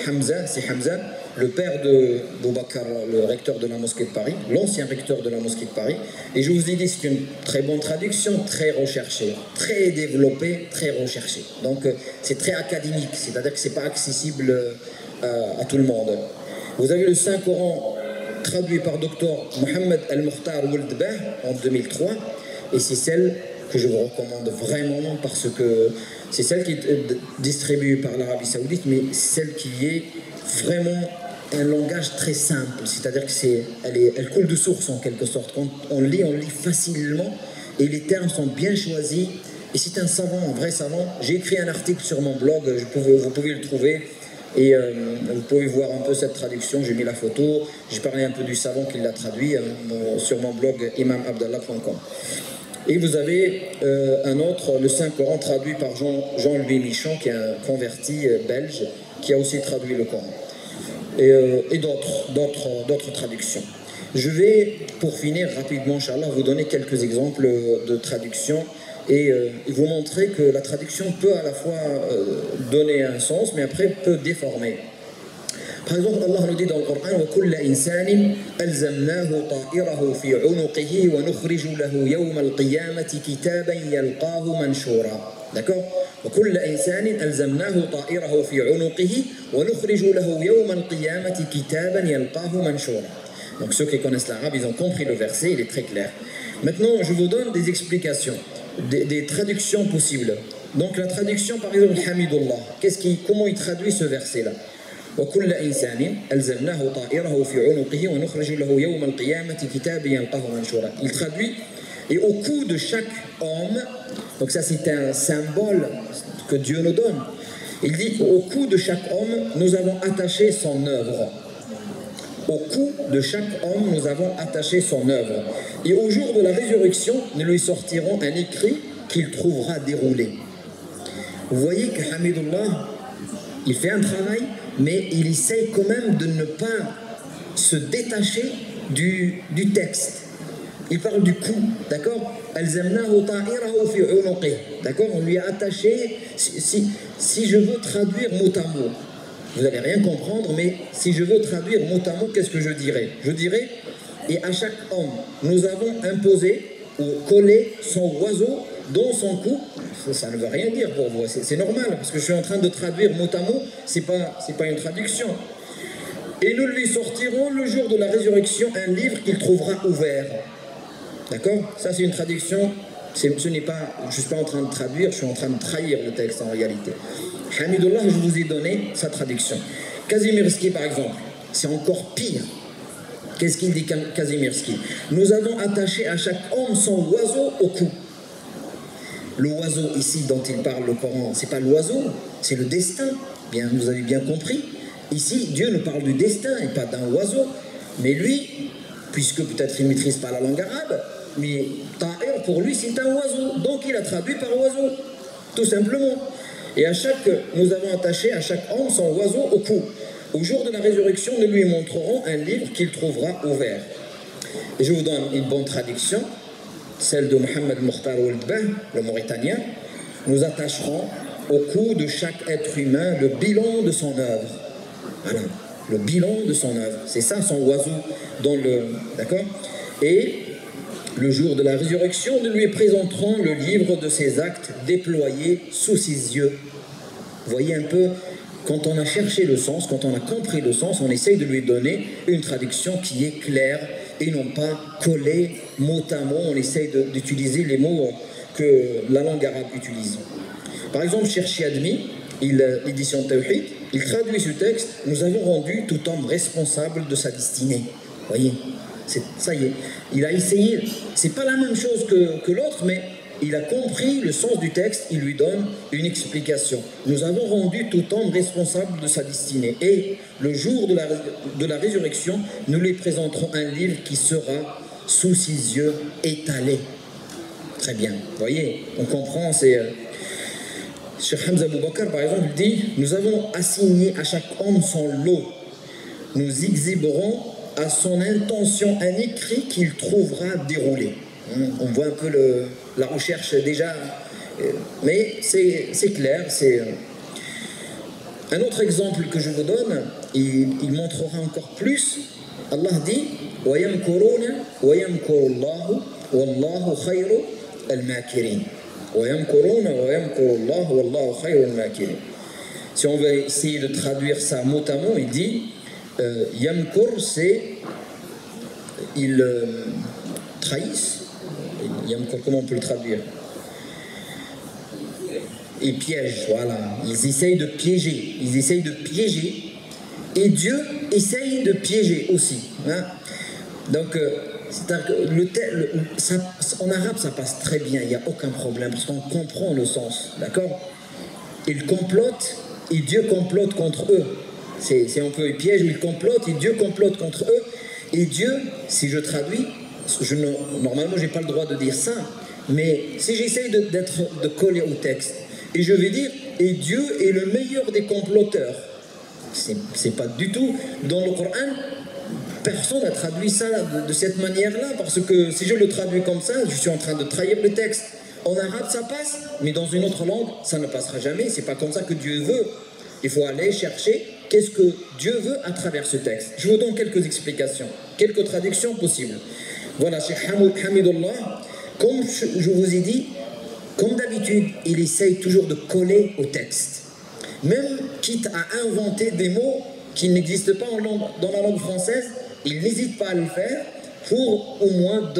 Hamza, c'est Hamza, le père de Abu Bakr, le recteur de la mosquée de Paris, l'ancien recteur de la mosquée de Paris. Et je vous ai dit, c'est une très bonne traduction, très recherchée, très développée, très recherchée. Donc c'est très académique, c'est-à-dire que ce n'est pas accessible à tout le monde. Vous avez le Saint-Coran traduit par Dr Mohamed Al-Mukhtar Ouldbah en 2003, et c'est celle que je vous recommande vraiment parce que c'est celle qui est distribuée par l'Arabie Saoudite, mais celle qui est vraiment un langage très simple, c'est-à-dire elle coule de source en quelque sorte. Quand on lit facilement et les termes sont bien choisis. Et c'est un savant, un vrai savant. J'ai écrit un article sur mon blog, vous pouvez le trouver. Et vous pouvez voir un peu cette traduction, j'ai mis la photo, j'ai parlé un peu du savant qui l'a traduit sur mon blog imamabdallah.com. Et vous avez un autre, le Saint-Coran traduit par Jean-Louis Michon, qui est un converti belge, qui a aussi traduit le Coran. Et d'autres traductions. Je vais, pour finir rapidement, Inch'Allah, vous donner quelques exemples de traductions et vous montrer que la traduction peut à la fois donner un sens, mais après peut déformer. Par exemple, Allah nous dit dans le Coran وَكُلَّ إِنسَانٍ أَلْزَمْنَاهُ طَائِرَهُ فِي عُنُقِهِ وَنُخْرِجُ لَهُ يَوْمَ الْقِيَامَةِ كِتَابًا يَلْقَاهُ مَنْشُورًا. D'accord? وَكُلَّ إِنسَانٍ أَلْزَمْنَاهُ طَائِرَهُ فِي عُنُقِهِ وَنُخْرِجُ لَهُ يَوْمَ الْقِيَامَةِ كِتَابًا يَلْقَاهُ مَنْشُورًا. Donc ceux qui connaissent l'arabe, ils ont compris le verset, il est très clair. Maintenant, je vous donne des explications, des traductions possibles. Donc la traduction, par exemple, Hamidullah, comment il traduit ce verset-là? وكل إنسان ألزمناه طائره في عنقه ونخرج له يوم القيامة كتابا يلقاه منشورا. Il traduit, et au cou de chaque homme, donc ça c'est un symbole que Dieu nous donne, il dit au cou de chaque homme nous avons attaché son œuvre. Au cou de chaque homme nous avons attaché son œuvre. Et au jour de la résurrection nous lui sortirons un écrit qu'il trouvera déroulé. Vous voyez que Hamidullah, il fait un travail, mais il essaye quand même de ne pas se détacher du texte. Il parle du cou, d'accord? D'accord? On lui a attaché, si je veux traduire mot à mot, vous n'allez rien comprendre, mais si je veux traduire mot à mot, qu'est-ce que je dirais? Je dirais, et à chaque homme, nous avons imposé ou collé son oiseau dans son cou. Ça ne veut rien dire pour vous, c'est normal, parce que je suis en train de traduire mot à mot, c'est pas une traduction. Et nous lui sortirons le jour de la résurrection un livre qu'il trouvera ouvert. D'accord? Ça c'est une traduction, je ne suis pas en train de traduire, je suis en train de trahir le texte en réalité. Hamidullah, je vous ai donné sa traduction. Kazimierski par exemple, c'est encore pire. Qu'est-ce qu'il dit Kazimierski? Nous avons attaché à chaque homme son oiseau au cou. L'oiseau ici dont il parle le Coran, c'est pas l'oiseau, c'est le destin. Bien, vous avez bien compris. Ici, Dieu nous parle du destin et pas d'un oiseau. Mais lui, puisque peut-être il ne maîtrise pas la langue arabe, mais ta'ir pour lui c'est un oiseau. Donc il a traduit par oiseau, tout simplement. Et nous avons attaché à chaque homme son oiseau au cou. Au jour de la résurrection, nous lui montrerons un livre qu'il trouvera ouvert. Et je vous donne une bonne traduction. Celle de Mohamed Mokhtar Ouldbah, le Mauritanien. Nous attacherons au cou de chaque être humain le bilan de son œuvre. Voilà, le bilan de son œuvre. C'est ça son oiseau d'accord? Et le jour de la résurrection, nous lui présenterons le livre de ses actes déployés sous ses yeux. Vous voyez un peu, quand on a cherché le sens, quand on a compris le sens, on essaye de lui donner une traduction qui est claire et non pas collée mot à mot. On essaye d'utiliser les mots que la langue arabe utilise. Par exemple, Cherchi Admi, l'édition Tawhid, il traduit ce texte: nous avons rendu tout homme responsable de sa destinée. Vous voyez, ça y est, il a essayé, c'est pas la même chose que l'autre, mais il a compris le sens du texte, il lui donne une explication. Nous avons rendu tout homme responsable de sa destinée. Et le jour de la résurrection, nous lui présenterons un livre qui sera sous ses yeux étalé. Très bien. Vous voyez, on comprend, c'est... Cheikh Hamza Abou Bakr, par exemple, dit « Nous avons assigné à chaque homme son lot. Nous exhiberons à son intention un écrit qu'il trouvera déroulé. » On voit un peu la recherche déjà, mais c'est clair. Un autre exemple que je vous donne, il montrera encore plus. Allah dit « وَيَمْكُرُونَ وَيَمْكُرُ اللَّهُ وَاللَّهُ خَيْرُ الْمَاكِرِينَ » Si on veut essayer de traduire ça mot à mot, il dit Yamkur, c'est ils trahissent. Yamkur, comment on peut le traduire? Ils piègent, voilà. Ils essayent de piéger. Ils essayent de piéger. Et Dieu essaye de piéger aussi. Hein? Donc, en arabe, ça passe très bien, il n'y a aucun problème, parce qu'on comprend le sens, d'accord? Ils complotent, et Dieu complote contre eux. C'est un peu, ils piègent, ils complotent, et Dieu complote contre eux. Et Dieu, si je traduis, normalement, je n'ai pas le droit de dire ça, mais si j'essaye de coller au texte, et je vais dire, et Dieu est le meilleur des comploteurs. C'est pas du tout dans le Coran. Personne n'a traduit ça de cette manière-là, parce que si je le traduis comme ça, je suis en train de trahir le texte. En arabe, ça passe, mais dans une autre langue, ça ne passera jamais. C'est pas comme ça que Dieu veut. Il faut aller chercher qu'est-ce que Dieu veut à travers ce texte. Je vous donne quelques explications, quelques traductions possibles. Voilà, Cheikh Hamidullah, comme je vous ai dit, comme d'habitude, il essaye toujours de coller au texte. Même quitte à inventer des mots qui n'existent pas dans la langue française, il n'hésite pas à le faire pour au moins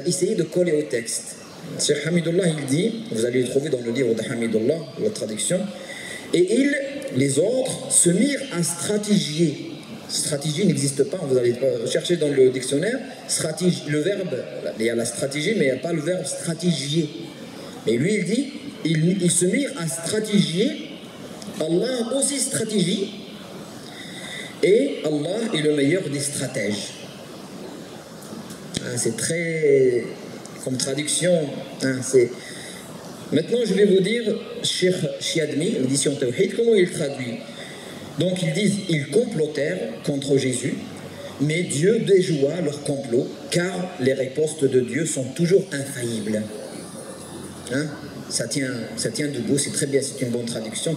essayer de coller au texte. Cheikh Hamidullah, il dit, vous allez le trouver dans le livre de Hamidullah, la traduction, et les autres, se mirent à stratégier. Stratégie n'existe pas, vous allez chercher dans le dictionnaire, le verbe, il y a la stratégie, mais il n'y a pas le verbe stratégier. Mais lui, il dit, ils se mirent à stratégier, Allah aussi stratégie, et Allah est le meilleur des stratèges. C'est très... comme traduction. Maintenant, je vais vous dire, Cheikh Chiadmi, l'édition Tawhid, comment il traduit. Donc, ils disent, ils complotèrent contre Jésus, mais Dieu déjoua leur complot, car les ripostes de Dieu sont toujours infaillibles. Ça tient debout, c'est très bien, c'est une bonne traduction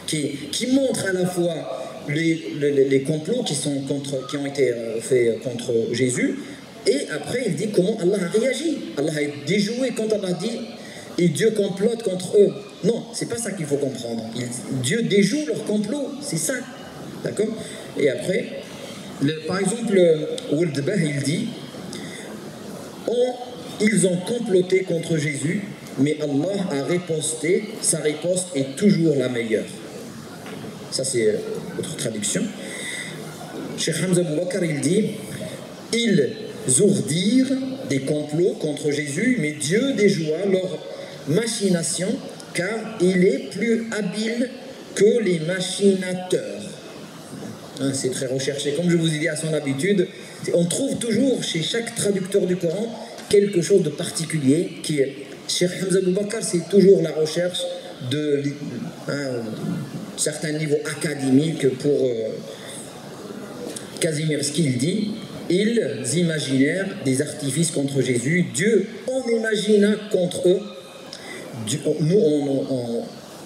qui montre à la fois les complots qui ont été faits contre Jésus, et après il dit comment Allah a réagi. Allah a déjoué quand Allah dit et Dieu complote contre eux. Non, c'est pas ça qu'il faut comprendre. Dieu déjoue leur complot, c'est ça, d'accord? Et après, par exemple, Waldbah il dit ils ont comploté contre Jésus, mais Allah a riposté, sa riposte est toujours la meilleure. Ça c'est autre traduction. Cheikh Hamza Abou Bakr il dit ils ourdirent des complots contre Jésus, mais Dieu déjoua leur machination, car il est plus habile que les machinateurs. C'est très recherché. Comme je vous ai dit à son habitude, on trouve toujours chez chaque traducteur du Coran quelque chose de particulier qui est... Cheikh Hamza Abou Bakr, c'est toujours la recherche de certains niveaux académiques pour Kazimierski, il dit ils imaginèrent des artifices contre Jésus, Dieu en imagina contre eux. Nous,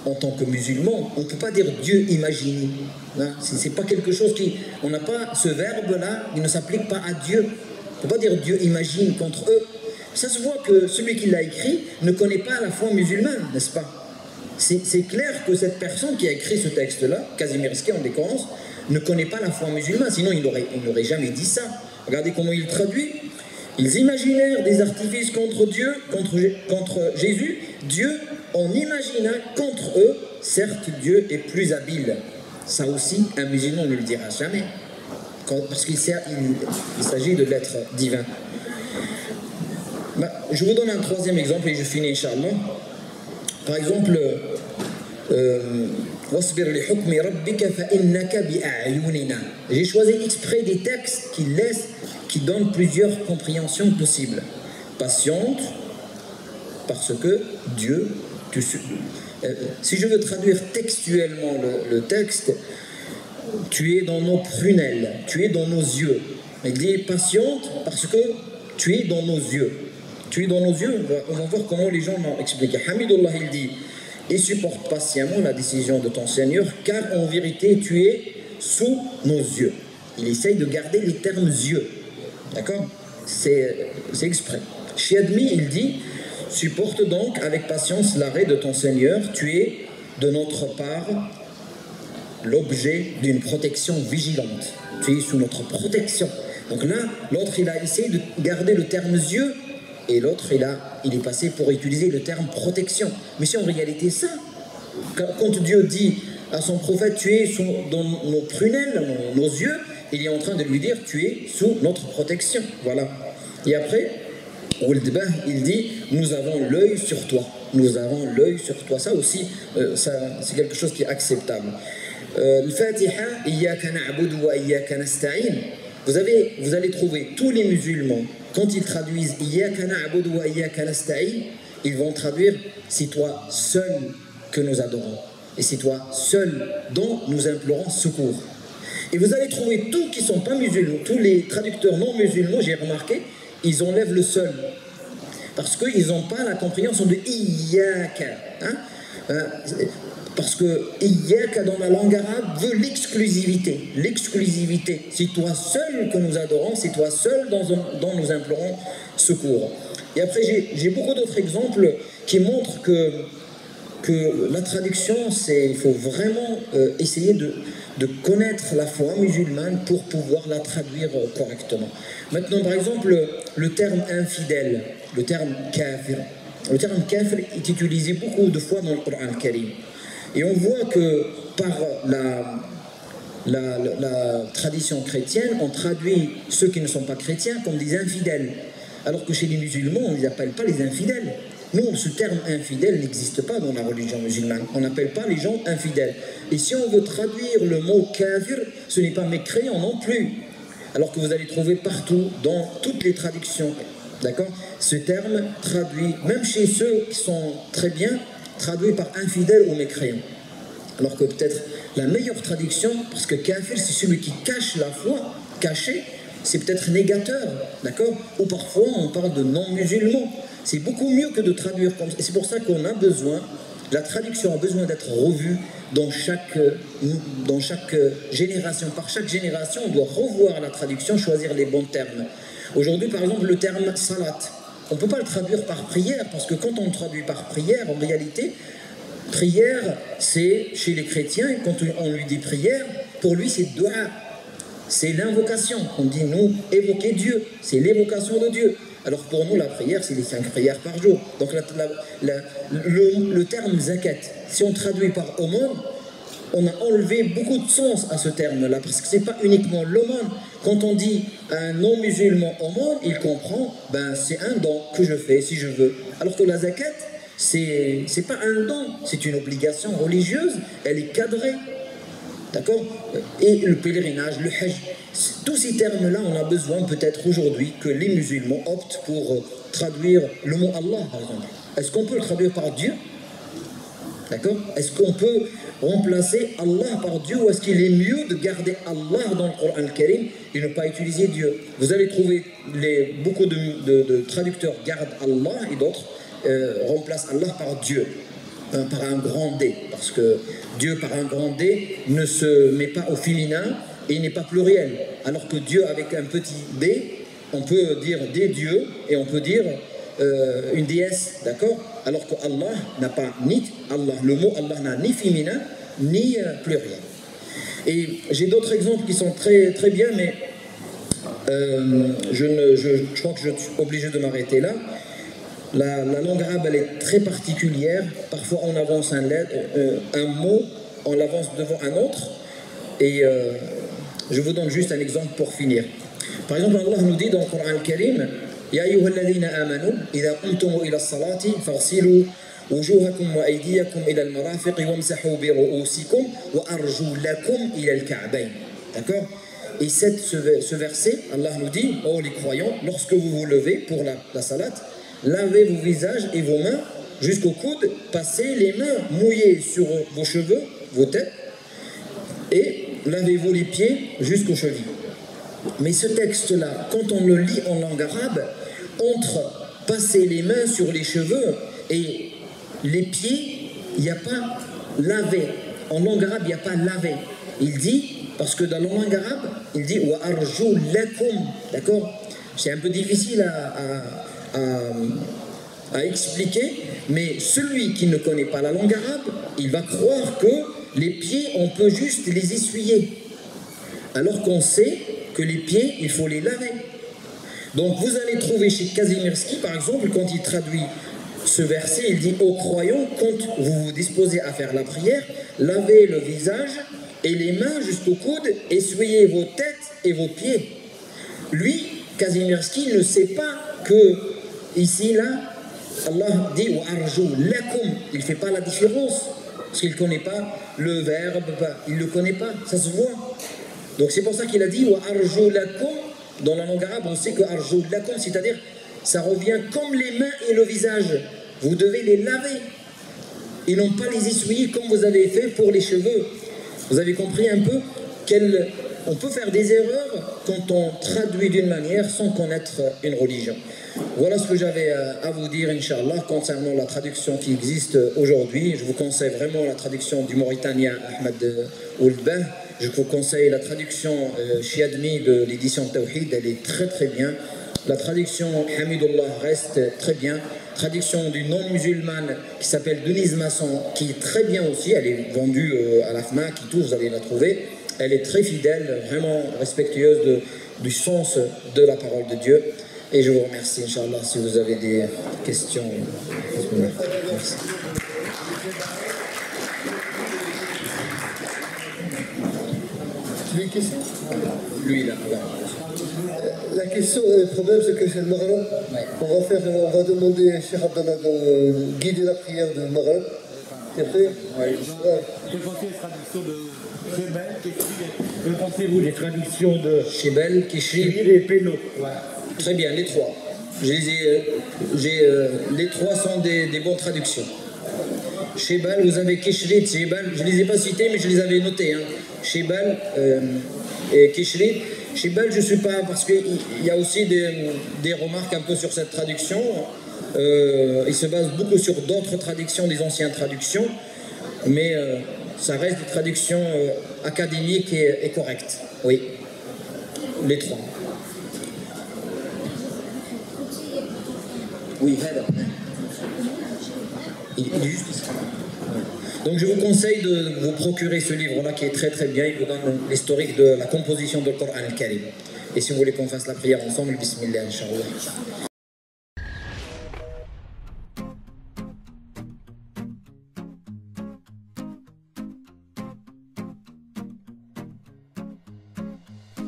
en tant que musulmans, on ne peut pas dire Dieu imagine. C'est pas quelque chose on n'a pas ce verbe-là, il ne s'applique pas à Dieu. On ne peut pas dire Dieu imagine contre eux. Ça se voit que celui qui l'a écrit ne connaît pas la foi musulmane, n'est-ce pas? C'est clair que cette personne qui a écrit ce texte-là, Kazimierski en l'occurrence, ne connaît pas la foi musulmane, sinon il n'aurait jamais dit ça. Regardez comment il traduit. Ils imaginèrent des artifices contre Dieu, contre Jésus. Dieu en imagina contre eux. Certes, Dieu est plus habile. Ça aussi, un musulman ne le dira jamais. Parce qu'il s'agit de l'être divin. Je vous donne un troisième exemple et je finis, Inch'Allah. Par exemple, j'ai choisi exprès des textes qui donnent plusieurs compréhensions possibles. Patiente, parce que Dieu, si je veux traduire textuellement le texte, tu es dans nos prunelles, tu es dans nos yeux. Il dit patiente parce que tu es dans nos yeux. Tu es dans nos yeux, on va voir comment les gens l'ont expliqué. Hamidullah, il dit, et supporte patiemment la décision de ton Seigneur, car en vérité tu es sous nos yeux. Il essaye de garder les termes yeux. D'accord? C'est exprès. Chiadmi, il dit, supporte donc avec patience l'arrêt de ton Seigneur, tu es de notre part l'objet d'une protection vigilante. Tu es sous notre protection. Donc là, l'autre il a essayé de garder le terme yeux et l'autre il est passé pour utiliser le terme protection. Mais c'est en réalité ça. Quand Dieu dit à son prophète, tu es dans nos prunelles, nos yeux, il est en train de lui dire, tu es sous notre protection. Voilà. Et après, il dit, nous avons l'œil sur toi. Nous avons l'œil sur toi. Ça aussi, c'est quelque chose qui est acceptable. Le Fatiha, Iyyaka na'budu wa iyyaka nasta'in. Vous allez trouver tous les musulmans, quand ils traduisent Iyyaka na'budu wa iyyaka nasta'in, ils vont traduire c'est toi seul que nous adorons. Et c'est toi seul dont nous implorons secours. Et vous allez trouver tous qui ne sont pas musulmans, tous les traducteurs non musulmans, j'ai remarqué, ils enlèvent le seul. Parce qu'ils n'ont pas la compréhension de Iyyaka. Parce que Iyyaka dans la langue arabe veut l'exclusivité. L'exclusivité. C'est toi seul que nous adorons, c'est toi seul dont nous implorons secours. Et après, j'ai beaucoup d'autres exemples qui montrent que la traduction, il faut vraiment essayer de connaître la foi musulmane pour pouvoir la traduire correctement. Maintenant, par exemple, le terme infidèle, le terme kafir. Le terme kafir est utilisé beaucoup de fois dans le Coran al-Karim. Et on voit que par la tradition chrétienne, on traduit ceux qui ne sont pas chrétiens comme des infidèles. Alors que chez les musulmans, on ne les appelle pas les infidèles. Nous, ce terme infidèle n'existe pas dans la religion musulmane. On n'appelle pas les gens infidèles. Et si on veut traduire le mot kafir, ce n'est pas mécréant non plus. Alors que vous allez trouver partout, dans toutes les traductions. D'accord? Ce terme traduit, même chez ceux qui sont très bien, traduit par infidèle ou mécréant. Alors que peut-être la meilleure traduction, parce que kafir, c'est celui qui cache la foi, caché, c'est peut-être négateur, d'accord? Ou parfois on parle de non-musulmans. C'est beaucoup mieux que de traduire comme ça. Et c'est pour ça qu'on a besoin, la traduction a besoin d'être revue dans chaque génération. Par chaque génération, on doit revoir la traduction, choisir les bons termes. Aujourd'hui, par exemple, le terme salat, on ne peut pas le traduire par prière, parce que quand on le traduit par prière, en réalité, prière, c'est chez les chrétiens, quand on lui dit prière, pour lui c'est dua, c'est l'invocation. On dit nous, évoquer Dieu, c'est l'évocation de Dieu. Alors pour nous, la prière, c'est les 5 prières par jour. Donc le terme zakat, si on traduit par aumône, on a enlevé beaucoup de sens à ce terme-là, parce que ce n'est pas uniquement l'aumône. Quand on dit à un non-musulman aumône, il comprend, ben c'est un don que je fais si je veux. Alors que la zakat, c'est pas un don, c'est une obligation religieuse, elle est cadrée. D'accord? Et le pèlerinage, le hajj, tous ces termes-là, on a besoin peut-être aujourd'hui que les musulmans optent pour traduire le mot Allah, par exemple. Est-ce qu'on peut le traduire par Dieu? D'accord? Est-ce qu'on peut remplacer Allah par Dieu, ou est-ce qu'il est mieux de garder Allah dans le Coran al-Karim et ne pas utiliser Dieu? Vous allez trouver beaucoup de traducteurs gardent Allah et d'autres remplacent Allah par Dieu, par un grand D, parce que Dieu par un grand D ne se met pas au féminin et il n'est pas pluriel, alors que Dieu avec un petit D, on peut dire des dieux et on peut dire une déesse, d'accord? Alors que Allah n'a pas ni Allah, le mot Allah n'a ni féminin ni pluriel. Et j'ai d'autres exemples qui sont très, très bien, mais je crois que je suis obligé de m'arrêter là. La langue arabe, elle est très particulière. Parfois, on avance un mot, on l'avance devant un autre. Et je vous donne juste un exemple pour finir. Par exemple, Allah nous dit dans le Coran al-Karim, Ya ayyuhalladhina amanu, idha qumtum ila as-salati faghsilu wujuhakum wa aydiyakum ila al-marafiqi wamsahu bi ru'usikum wa arjulakum ila al-ka'bayn. D'accord? Et ce verset, Allah nous dit, oh les croyants, lorsque vous vous levez pour la salat, lavez vos visages et vos mains jusqu'au coude, passez les mains mouillées sur vos cheveux, vos têtes, et lavez-vous les pieds jusqu'aux chevilles. Mais ce texte-là, quand on le lit en langue arabe, entre passer les mains sur les cheveux et les pieds, il n'y a pas laver. En langue arabe, il n'y a pas laver. Il dit, parce que dans la langue arabe, il dit wa arju lakum, d'accord? C'est un peu difficile à expliquer, mais celui qui ne connaît pas la langue arabe, il va croire que les pieds, on peut juste les essuyer. Alors qu'on sait que les pieds, il faut les laver. Donc vous allez trouver chez Kazimierski, par exemple, quand il traduit ce verset, il dit « Ô croyants, quand vous vous disposez à faire la prière, lavez le visage et les mains jusqu'au coude, essuyez vos têtes et vos pieds. » Lui, Kazimierski, ne sait pas que ici, là, Allah dit « Wa arju lakum ». Il ne fait pas la différence, parce qu'il ne connaît pas le verbe, il ne le connaît pas, ça se voit. Donc c'est pour ça qu'il a dit « Wa arju lakum ». Dans la langue arabe, on sait que « arju lakum », c'est-à-dire ça revient comme les mains et le visage. Vous devez les laver et non pas les essuyer comme vous avez fait pour les cheveux. Vous avez compris un peu on peut faire des erreurs quand on traduit d'une manière sans connaître une religion. Voilà ce que j'avais à vous dire, Inch'Allah, concernant la traduction qui existe aujourd'hui. Je vous conseille vraiment la traduction du Mauritanien Ahmed Ould-Ben. Je vous conseille la traduction Chiadmi de l'édition Tawhid, elle est très très bien. La traduction Hamidullah reste très bien. Traduction d'une non-musulmane qui s'appelle Denise Masson, qui est très bien aussi. Elle est vendue à la FNAC et tout, vous allez la trouver. Elle est très fidèle, vraiment respectueuse du sens de la parole de Dieu. Et je vous remercie, Inch'Allah, si vous avez des questions. Merci. Tu as une question? Lui, là. La question, le problème, c'est que c'est le Maghra. Ouais. On va demander à Cheikh Abdallah de guider la prière de Maghra. C'est prêt? Oui. Que pensez-vous des traductions de Chebel, Keshri? Que pensez-vous des traductions de Chebel, Keshri et Pélo? Ouais. Très bien, les trois. Les trois sont des bonnes traductions. Chebal, vous avez Keshri, Chebal, je ne les ai pas cités, mais je les avais notés. Hein. Chebal et Keshri. Chebal, je ne suis pas, parce qu'il y a aussi des remarques un peu sur cette traduction. Il se base beaucoup sur d'autres traductions, des anciennes traductions, mais ça reste des traductions académiques et correctes. Oui, les trois. Oui, il est juste ici. Donc je vous conseille de vous procurer ce livre-là qui est très très bien. Il vous donne l'historique de la composition du Coran al-Karim. Et si vous voulez qu'on fasse la prière ensemble, bismillah, Inch'Allah.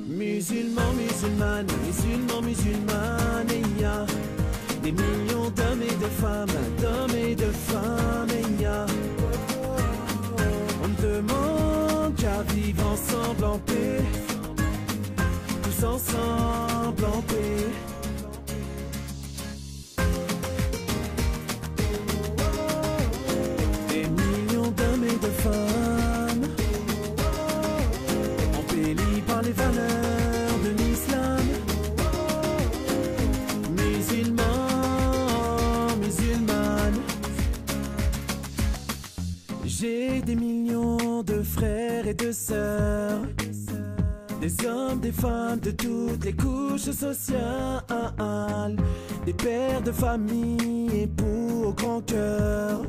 Musulmans, musulmanes, musulmans, musulmanes, et y a des millions d'hommes et de femmes, et y a on ne demande qu'à vivre ensemble en paix, tous ensemble en paix. Des millions d'hommes et de femmes, embellis par les valeurs de l'islam. Musulmans, musulmanes, j'ai des millions de frères et de sœurs, des hommes, des femmes de toutes les couches sociales, des pères de famille, époux au grand cœur,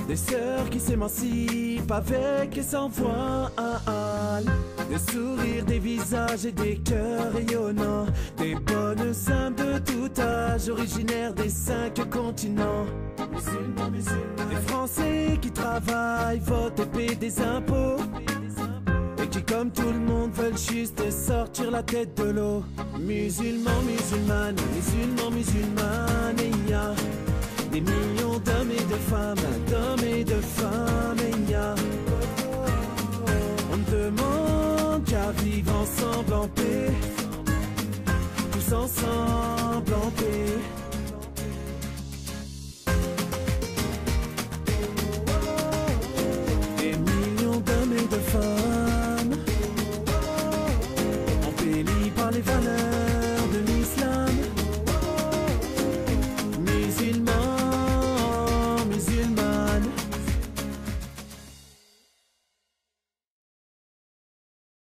des sœurs qui s'émancipent avec et sans voile, des sourires, des visages et des cœurs rayonnants, des bonnes âmes de tout âge, originaires des 5 continents. Musulmans, musulmans, des Français qui travaillent, votent et paient des impôts, et qui comme tout le monde veulent juste sortir la tête de l'eau. Musulmans, musulmanes, musulmans, musulmanes, et y a des millions d'hommes et de femmes, et y a